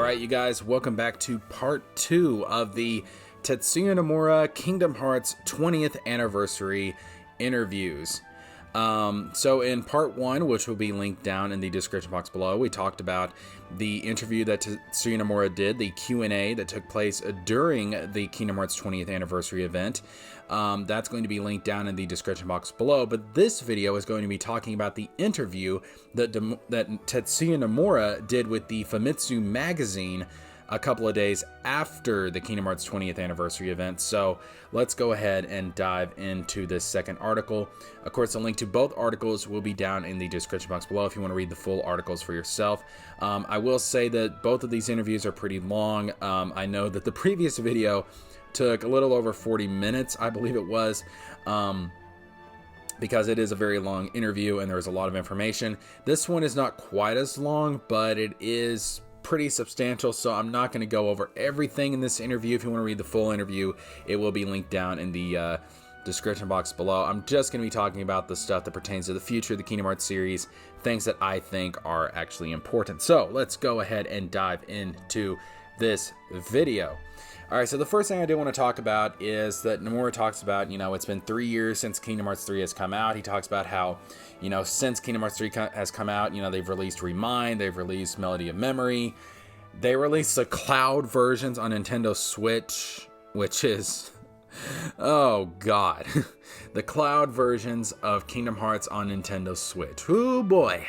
Alright, you guys, welcome back to part 2 of the Tetsuya Nomura Kingdom Hearts 20th Anniversary interviews. So in part 1, which will be linked down in the description box below, we talked about the interview that Tetsuya Nomura did, the Q&A that took place during the Kingdom Hearts 20th Anniversary event. That's going to be linked down in the description box below, but this video is going to be talking about the interview that Tetsuya Nomura did with the Famitsu magazine a couple of days after the Kingdom Hearts 20th Anniversary event. So let's go ahead and dive into this second article. Of course, a link to both articles will be down in the description box below if you want to read the full articles for yourself. I will say that both of these interviews are pretty long. I know that the previous video took a little over 40 minutes, I believe it was, because it is a very long interview and there's a lot of information. This one is not quite as long, but it is pretty substantial, so I'm not going to go over everything in this interview. If you want to read the full interview, it will be linked down in the description box below. I'm just going to be talking about the stuff that pertains to the future of the Kingdom Hearts series, things that I think are actually important. So let's go ahead and dive into this video. Alright, so the first thing I do want to talk about is that Nomura talks about, it's been 3 years since Kingdom Hearts 3 has come out. He talks about how, since Kingdom Hearts 3 has come out, they've released Remind, they've released Melody of Memory, they released the cloud versions on Nintendo Switch, which is, oh god, the cloud versions of Kingdom Hearts on Nintendo Switch. Oh boy,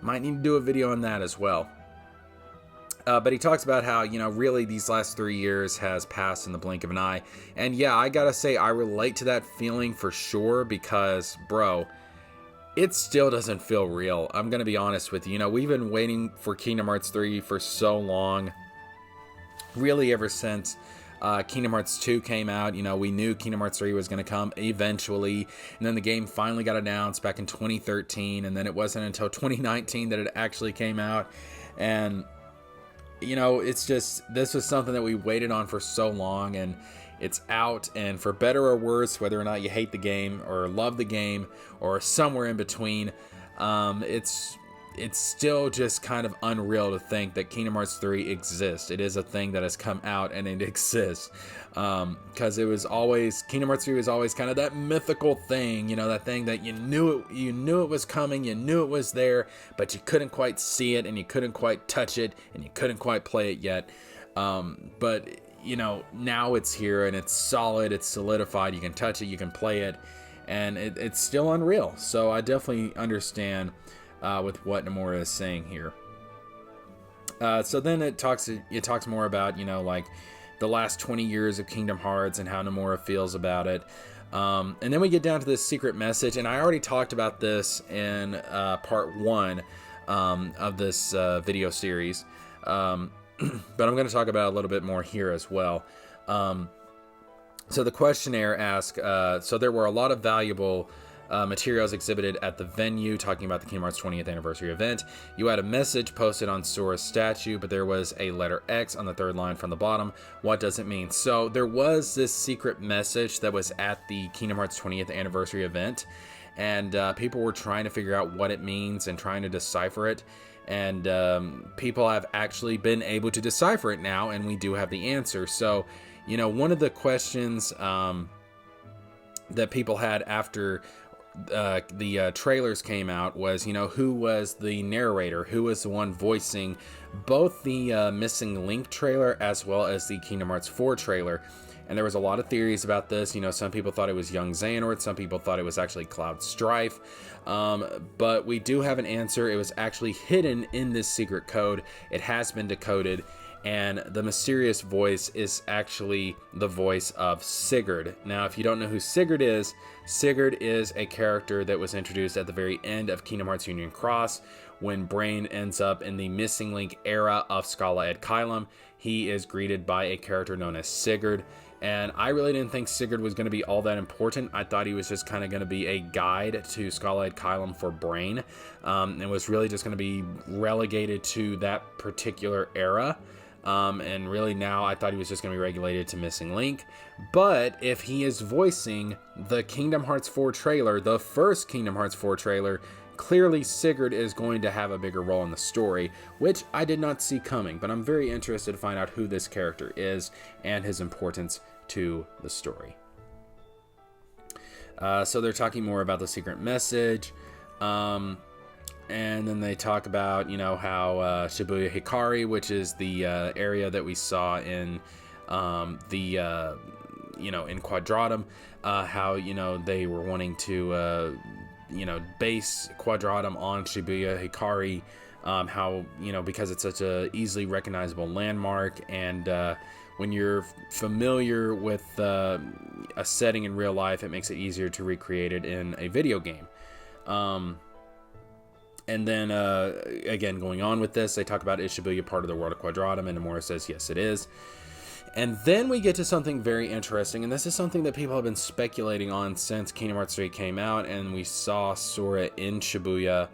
might need to do a video on that as well. But he talks about how, really these last 3 years has passed in the blink of an eye. And yeah, I gotta say, I relate to that feeling for sure because, bro, it still doesn't feel real. I'm gonna be honest with you. We've been waiting for Kingdom Hearts 3 for so long. Really ever since Kingdom Hearts 2 came out. We knew Kingdom Hearts 3 was going to come eventually. And then the game finally got announced back in 2013. And then it wasn't until 2019 that it actually came out. And it's just, this was something that we waited on for so long, and it's out, and for better or worse, whether or not you hate the game or love the game or somewhere in between, it's still just kind of unreal to think that Kingdom Hearts 3 exists. It is a thing that has come out and it exists. Because it was always, Kingdom Hearts 3 was always kind of that mythical thing, that thing that you knew it was coming, you knew it was there, but you couldn't quite see it and you couldn't quite touch it and you couldn't quite play it yet. But now it's here and it's solid, it's solidified, you can touch it, you can play it, and it's still unreal. So I definitely understand with what Nomura is saying here. So then it talks more about, like the last 20 years of Kingdom Hearts and how Nomura feels about it. And then we get down to this secret message, and I already talked about this in part 1 of this video series. But I'm going to talk about it a little bit more here as well. So the questionnaire asks, so there were a lot of valuable materials exhibited at the venue, talking about the Kingdom Hearts 20th Anniversary event. You had a message posted on Sora's statue, but there was a letter X on the third line from the bottom. What does it mean? So there was this secret message that was at the Kingdom Hearts 20th Anniversary event, and people were trying to figure out what it means and trying to decipher it. And people have actually been able to decipher it now, and we do have the answer. So, one of the questions that people had after the trailers came out was, who was the narrator, who was the one voicing both the Missing Link trailer as well as the Kingdom Hearts 4 trailer. And there was a lot of theories about this. Some people thought it was young Xehanort, some people thought it was actually Cloud Strife, but we do have an answer. It was actually hidden in this secret code. It has been decoded, and the mysterious voice is actually the voice of Sigurd. Now, if you don't know who Sigurd is a character that was introduced at the very end of Kingdom Hearts Union Cross, when Brain ends up in the Missing Link era of Scala Ed Kylum. He is greeted by a character known as Sigurd, and I really didn't think Sigurd was going to be all that important. I thought he was just kind of going to be a guide to Scala Ed Kylum for Brain, and was really just going to be relegated to that particular era. And really now I thought he was just going to be regulated to Missing Link. But if he is voicing the Kingdom Hearts 4 trailer, the first Kingdom Hearts 4 trailer, clearly Sigurd is going to have a bigger role in the story, which I did not see coming, but I'm very interested to find out who this character is and his importance to the story. So they're talking more about the secret message, and then they talk about, how Shibuya Hikari, which is the area that we saw in in Quadratum, how, they were wanting to, base Quadratum on Shibuya Hikari, how, because it's such a easily recognizable landmark, and when you're familiar with a setting in real life, it makes it easier to recreate it in a video game. And then, again, going on with this, they talk about, is Shibuya part of the world of Quadratum? And Nomura says, yes, it is. And then we get to something very interesting, and this is something that people have been speculating on since Kingdom Hearts 3 came out, and we saw Sora in Shibuya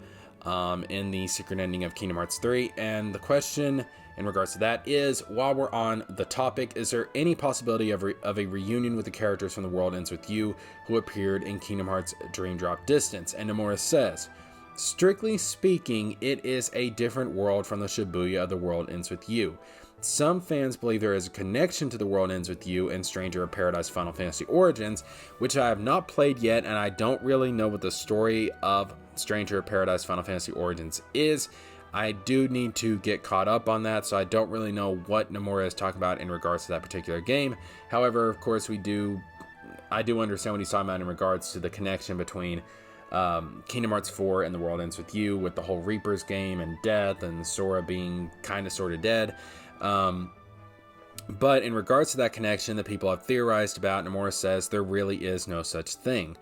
in the secret ending of Kingdom Hearts 3. And the question in regards to that is, while we're on the topic, is there any possibility of a reunion with the characters from The World Ends With You who appeared in Kingdom Hearts Dream Drop Distance? And Nomura says, strictly speaking, it is a different world from the Shibuya of The World Ends With You. Some fans believe there is a connection to The World Ends With You and Stranger of Paradise Final Fantasy Origins, which I have not played yet, and I don't really know what the story of Stranger of Paradise Final Fantasy Origins is. I do need to get caught up on that, so I don't really know what Nomura is talking about in regards to that particular game. However, of course, I do understand what he's talking about in regards to the connection between Kingdom Hearts 4 and The World Ends With You, with the whole Reaper's game and death and Sora being kind of sort of dead. But in regards to that connection that people have theorized about, Nomura says there really is no such thing.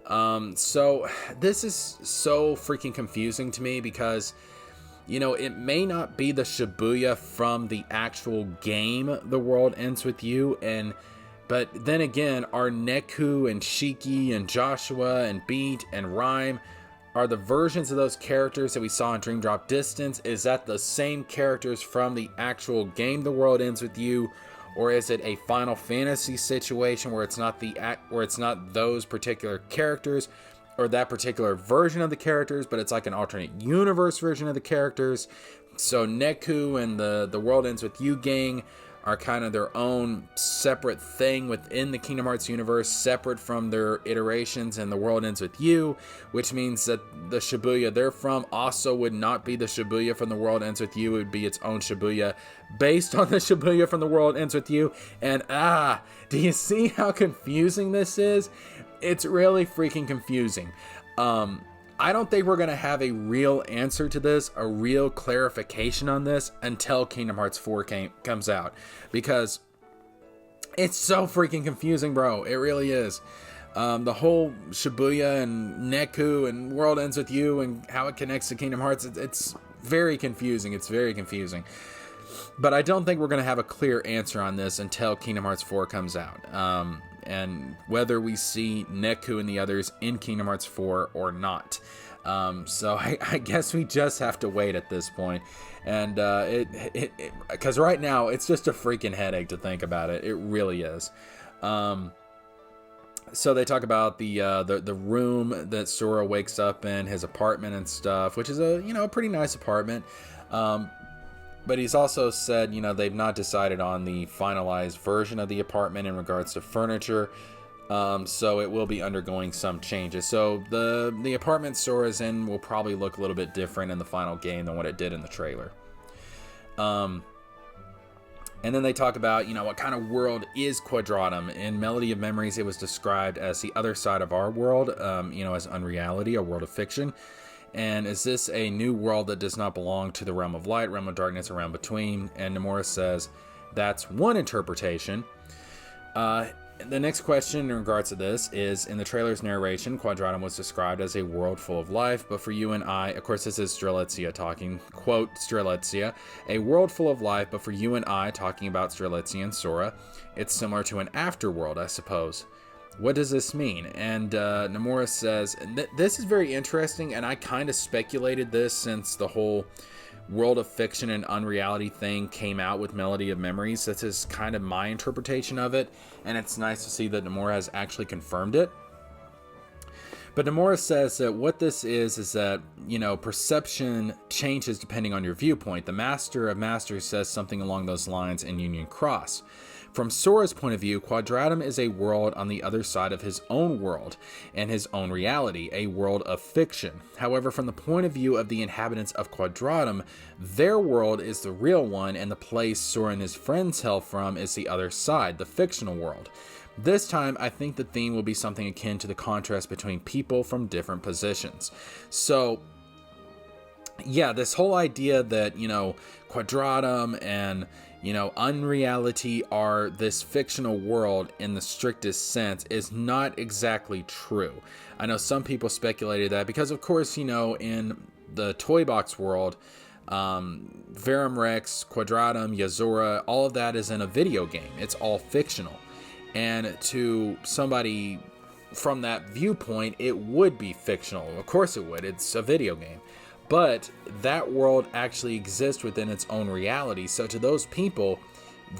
So this is so freaking confusing to me because, it may not be the Shibuya from the actual game The World Ends With You, but then again, are Neku and Shiki and Joshua and Beat and Rhyme, are the versions of those characters that we saw in Dream Drop Distance, is that the same characters from the actual game The World Ends With You, or is it a Final Fantasy situation where it's not those particular characters or that particular version of the characters, but it's like an alternate universe version of the characters? So Neku and the World Ends With You gang are kind of their own separate thing within the Kingdom Hearts universe, separate from their iterations in The World Ends With You, which means that the Shibuya they're from also would not be the Shibuya from The World Ends With You. It would be its own Shibuya based on the Shibuya from The World Ends With You. And do you see how confusing this is? It's really freaking confusing. I don't think we're going to have a real answer to this, a real clarification on this, until Kingdom Hearts 4 comes out. Because it's so freaking confusing, bro. It really is. The whole Shibuya and Neku and World Ends With You and how it connects to Kingdom Hearts, it's very confusing. It's very confusing. But I don't think we're going to have a clear answer on this until Kingdom Hearts 4 comes out. And whether we see Neku and the others in Kingdom Hearts 4 or not. So I guess we just have to wait at this point. And because right now it's just a freaking headache to think about it. It really is. So they talk about the room that Sora wakes up in, his apartment and stuff, which is a pretty nice apartment. But he's also said, they've not decided on the finalized version of the apartment in regards to furniture. So it will be undergoing some changes. So the apartment Sora's in will probably look a little bit different in the final game than what it did in the trailer. And then they talk about, what kind of world is Quadratum. In Melody of Memories, it was described as the other side of our world, as unreality, a world of fiction. And is this a new world that does not belong to the realm of light, realm of darkness, or realm between? And Nomura says that's one interpretation. The next question in regards to this is, in the trailer's narration, Quadratum was described as a world full of life, but for you and I, of course this is Strelitzia talking, quote Strelitzia, a world full of life, but for you and I, talking about Strelitzia and Sora, it's similar to an afterworld, I suppose. What does this mean? And Nomura says, this is very interesting, and I kind of speculated this since the whole world of fiction and unreality thing came out with Melody of Memories. This is kind of my interpretation of it, and it's nice to see that Nomura has actually confirmed it. But Nomura says that what this is that, perception changes depending on your viewpoint. The Master of Masters says something along those lines in Union Cross. From Sora's point of view, Quadratum is a world on the other side of his own world and his own reality, a world of fiction. However, from the point of view of the inhabitants of Quadratum, their world is the real one, and the place Sora and his friends hail from is the other side, the fictional world. This time, I think the theme will be something akin to the contrast between people from different positions. So, yeah, this whole idea that, Quadratum and, unreality are this fictional world in the strictest sense is not exactly true. I know some people speculated that because, of course, in the Toy Box world, Verum Rex, Quadratum, Yazora, all of that is in a video game. It's all fictional. And to somebody from that viewpoint, it would be fictional. Of course it would. It's a video game. But that world actually exists within its own reality. So to those people,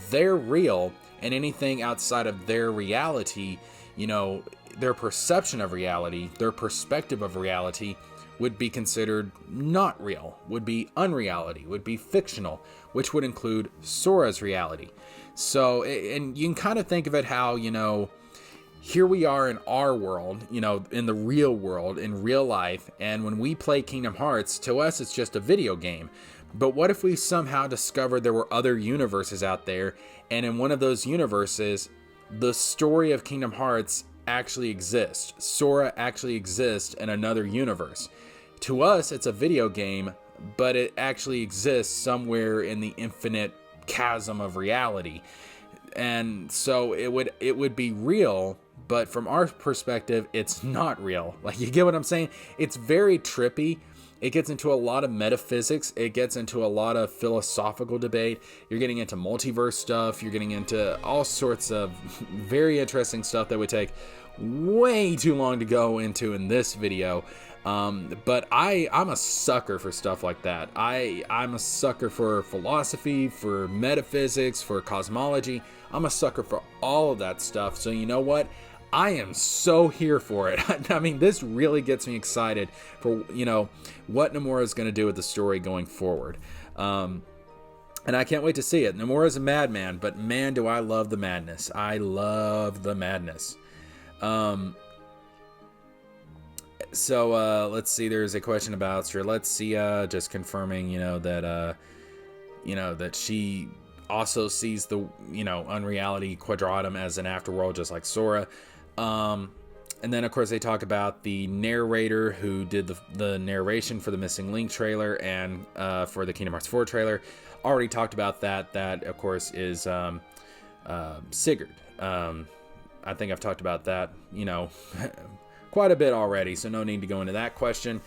they're real, and anything outside of their reality, their perception of reality, their perspective of reality would be considered not real, would be unreality, would be fictional, which would include Sora's reality. So, and you can kind of think of it how, here we are in our world, in the real world, in real life, and when we play Kingdom Hearts, to us it's just a video game. But what if we somehow discovered there were other universes out there, and in one of those universes, the story of Kingdom Hearts actually exists. Sora actually exists in another universe. To us, it's a video game, but it actually exists somewhere in the infinite chasm of reality. And so it would be real, but from our perspective, it's not real. Like, you get what I'm saying? It's very trippy. It gets into a lot of metaphysics. It gets into a lot of philosophical debate. You're getting into multiverse stuff. You're getting into all sorts of very interesting stuff that would take way too long to go into in this video. But I'm a sucker for stuff like that. I'm a sucker for philosophy, for metaphysics, for cosmology. I'm a sucker for all of that stuff. So you know what? I am so here for it. I mean, this really gets me excited for, what Nomura is going to do with the story going forward. And I can't wait to see it. Nomura's a madman, but man, do I love the madness. I love the madness. So let's see. There's a question about Strelitzia, just confirming, that she also sees the, unreality Quadratum as an afterworld, just like Sora. And then, of course, they talk about the narrator who did the narration for the Missing Link trailer and for the Kingdom Hearts 4 trailer. Already talked about that. That, of course, is Sigurd. I think I've talked about that, quite a bit already, so no need to go into that question.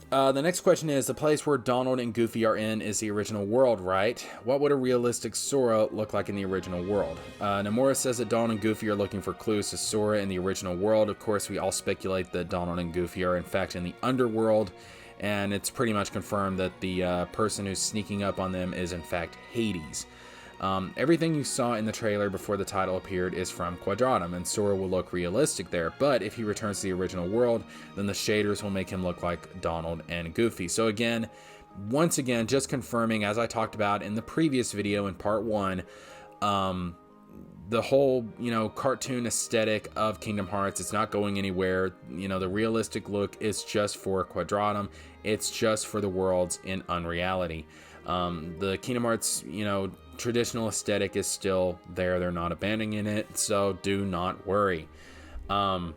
The next question is, the place where Donald and Goofy are in is the original world, right? What would a realistic Sora look like in the original world? Nomura says that Donald and Goofy are looking for clues to Sora in the original world. Of course, we all speculate that Donald and Goofy are in fact in the underworld, and it's pretty much confirmed that the person who's sneaking up on them is in fact Hades. Everything you saw in the trailer before the title appeared is from Quadratum, and Sora will look realistic there, but if he returns to the original world, then the shaders will make him look like Donald and Goofy. So again, once again, just confirming, as I talked about in the previous video in part 1, the whole, cartoon aesthetic of Kingdom Hearts, it's not going anywhere. The realistic look is just for Quadratum. It's just for the worlds in unreality. The Kingdom Hearts, traditional aesthetic is still there. They're not abandoning it, so do not worry. And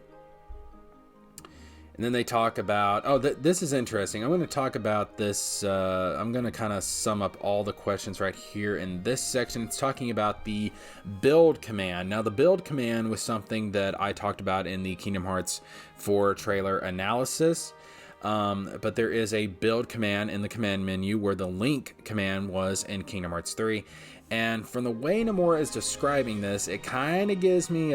then they talk about, this is interesting. I'm going to talk about this. I'm going to kind of sum up all the questions right here in this section. It's talking about the build command. Now, the build command was something that I talked about in the Kingdom Hearts 4 trailer analysis. But there is a build command in the command menu where the link command was in Kingdom Hearts 3. And from the way Nomura is describing this, it kind of gives me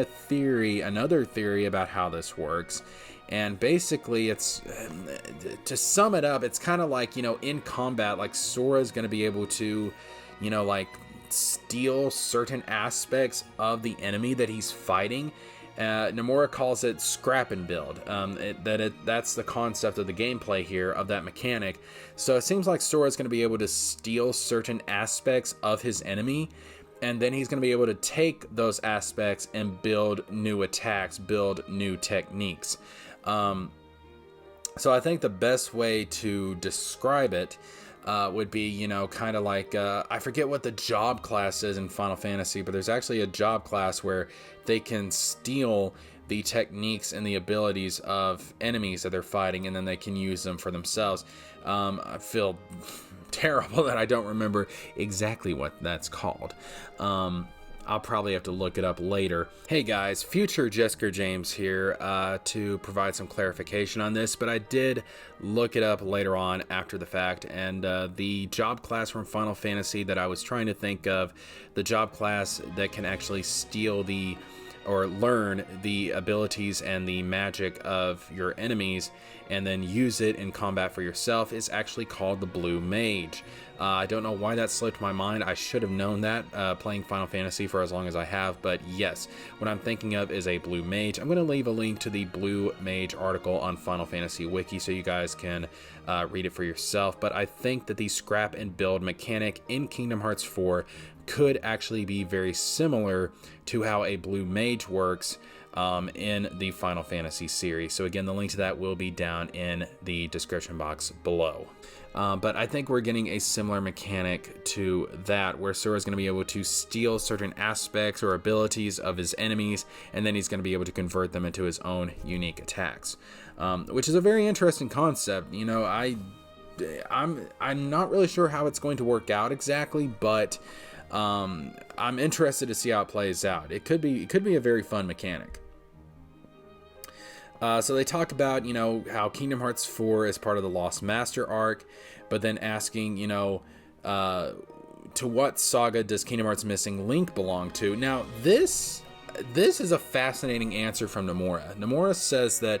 another theory about how this works. And basically, it's, to sum it up, it's kind of like, in combat, like Sora's going to be able to, steal certain aspects of the enemy that he's fighting. Nomura calls it scrap and build. That's the concept of the gameplay here, of that mechanic. So it seems like Sora is going to be able to steal certain aspects of his enemy, and then he's going to be able to take those aspects and build new attacks, build new techniques. So I think the best way to describe it would be, you know, kind of like, I forget what the job class is in Final Fantasy, but there's actually a job class where they can steal the techniques and the abilities of enemies that they're fighting, and then they can use them for themselves. I feel terrible that I don't remember exactly what that's called. I'll probably have to look it up later. Hey guys, future Jesker James here to provide some clarification on this, but I did look it up later on after the fact, and the job class from Final Fantasy that I was trying to think of, the job class that can actually steal the or learn the abilities and the magic of your enemies and then use it in combat for yourself, is actually called the Blue Mage. I don't know why that slipped my mind. I should have known that playing Final Fantasy for as long as I have, but yes, what I'm thinking of is a Blue Mage. I'm going to leave a link to the Blue Mage article on Final Fantasy Wiki so you guys can read it for yourself, but I think that the scrap and build mechanic in Kingdom Hearts 4 could actually be very similar to how a Blue Mage works in the Final Fantasy series. So again, the link to that will be down in the description box below. But I think we're getting a similar mechanic to that, where Sora is going to be able to steal certain aspects or abilities of his enemies, and then he's going to be able to convert them into his own unique attacks, which is a very interesting concept. You know, I'm not really sure how it's going to work out exactly, but I'm interested to see how it plays out. It could be a very fun mechanic. So they talk about, you know, how Kingdom Hearts 4 is part of the Lost Master arc, but then asking, you know, to what saga does Kingdom Hearts Missing Link belong to? Now, this is a fascinating answer from Nomura. Nomura says that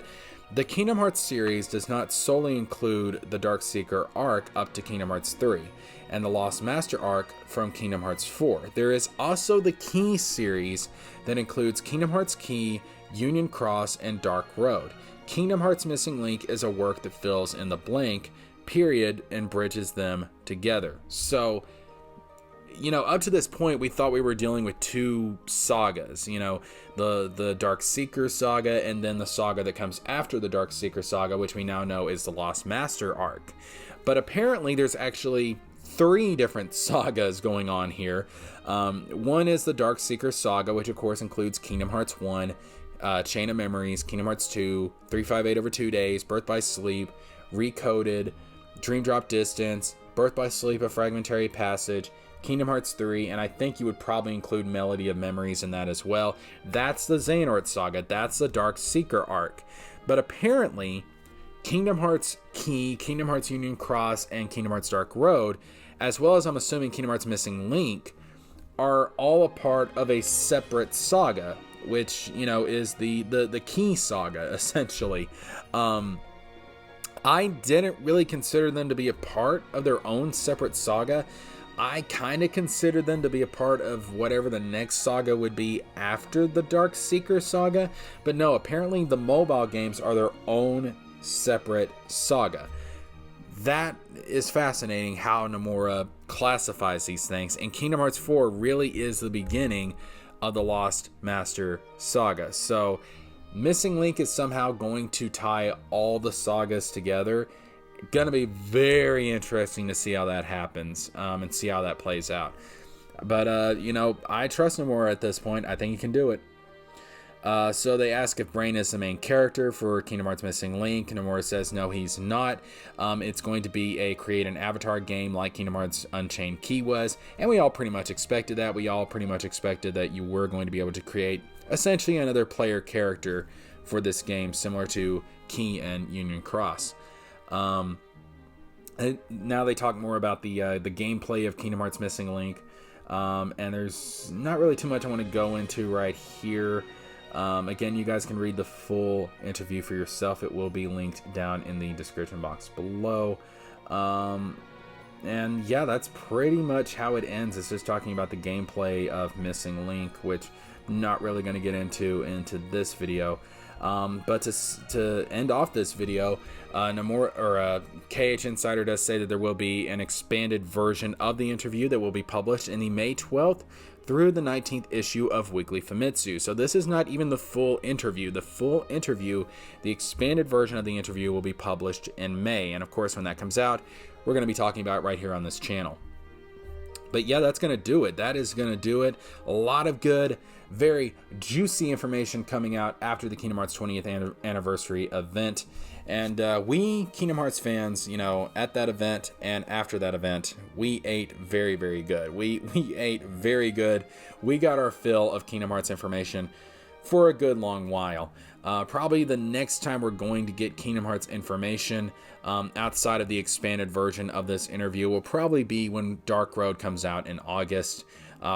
the Kingdom Hearts series does not solely include the Darkseeker arc up to Kingdom Hearts 3 and the Lost Master arc from Kingdom Hearts 4. There is also the Key series that includes Kingdom Hearts Key, Union Cross, and Dark Road. Kingdom Hearts Missing Link is a work that fills in the blank period and bridges them together. So, you know, up to this point, we thought we were dealing with two sagas, you know, the Darkseeker saga and then the saga that comes after the Darkseeker saga, which we now know is the Lost Master arc. But apparently there's actually 3 different sagas going on here. One is the Darkseeker saga, which of course includes Kingdom Hearts 1, Chain of Memories, Kingdom Hearts 2, 358 over 2 days, Birth by Sleep, Recoded, Dream Drop Distance, Birth by Sleep, A Fragmentary Passage, Kingdom Hearts 3, and I think you would probably include Melody of Memories in that as well. That's the Xehanort saga. That's the Darkseeker arc. But apparently, Kingdom Hearts Key, Kingdom Hearts Union Cross, and Kingdom Hearts Dark Road, as well as I'm assuming Kingdom Hearts Missing Link, are all a part of a separate saga, which, you know, is the Key saga, essentially. I didn't really consider them to be a part of their own separate saga. I kind of considered them to be a part of whatever the next saga would be after the Darkseeker saga, but no, apparently the mobile games are their own separate saga. That is fascinating how Nomura classifies these things, and Kingdom Hearts 4 really is the beginning of the Lost Master saga. So Missing Link is somehow going to tie all the sagas together. Gonna be very interesting to see how that happens, and see how that plays out. But you know, I trust Nomura at this point. I think he can do it. So they ask if Brain is the main character for Kingdom Hearts Missing Link. Nomura says no, he's not. It's going to be create an avatar game like Kingdom Hearts Unchained Key was, and we all pretty much expected that. We all pretty much expected that you were going to be able to create essentially another player character for this game, similar to Key and Union Cross. Now they talk more about the gameplay of Kingdom Hearts Missing Link, and there's not really too much I want to go into right here. Again, you guys can read the full interview for yourself. It will be linked down in the description box below. And yeah, that's pretty much how it ends. It's just talking about the gameplay of Missing Link, which I'm not really going to get into this video. But to end off this video, Nomura, or KH Insider does say that there will be an expanded version of the interview that will be published in the May 12th through the 19th issue of Weekly Famitsu. So this is not even the full interview. The full interview, the expanded version of the interview, will be published in May. And of course, when that comes out, we're going to be talking about it right here on this channel. But yeah, that's going to do it. That is going to do it. A lot of good, very juicy information coming out after the Kingdom Hearts 20th anniversary event. And we Kingdom Hearts fans, you know, at that event and after that event, we ate very, very good. We ate very good. We got our fill of Kingdom Hearts information for a good long while. Probably the next time we're going to get Kingdom Hearts information outside of the expanded version of this interview will probably be when Dark Road comes out in August,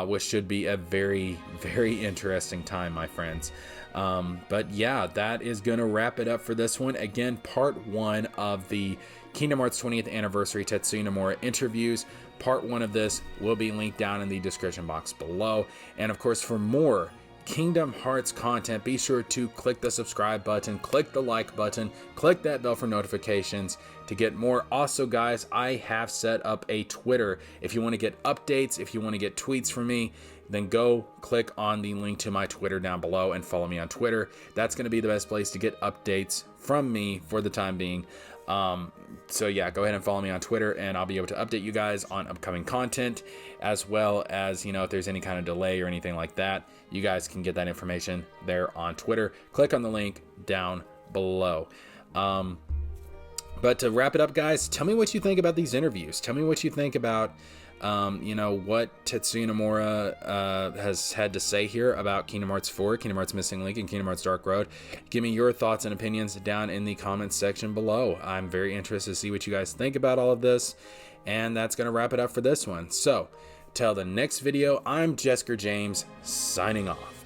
which should be a very, very interesting time, my friends. But yeah, that is going to wrap it up for this one. Again, part 1 of the Kingdom Hearts 20th anniversary Tetsuya Nomura interviews. Part 1 of this will be linked down in the description box below. And of course, for more Kingdom Hearts content, be sure to click the subscribe button, click the like button, click that bell for notifications to get more. Also, guys, I have set up a Twitter. If you want to get updates, if you want to get tweets from me, then go click on the link to my Twitter down below and follow me on Twitter. That's going to be the best place to get updates from me for the time being. So yeah, go ahead and follow me on Twitter, and I'll be able to update you guys on upcoming content, as well as, you know, if there's any kind of delay or anything like that, you guys can get that information there on Twitter. Click on the link down below. But to wrap it up, guys, tell me what you think about these interviews. Tell me what you think about you know, what Tetsuya Nomura has had to say here about Kingdom Hearts 4, Kingdom Hearts Missing Link, and Kingdom Hearts Dark Road. Give me your thoughts and opinions down in the comments section below. I'm very interested to see what you guys think about all of this. And that's going to wrap it up for this one. So, till the next video, I'm Jesker James, signing off.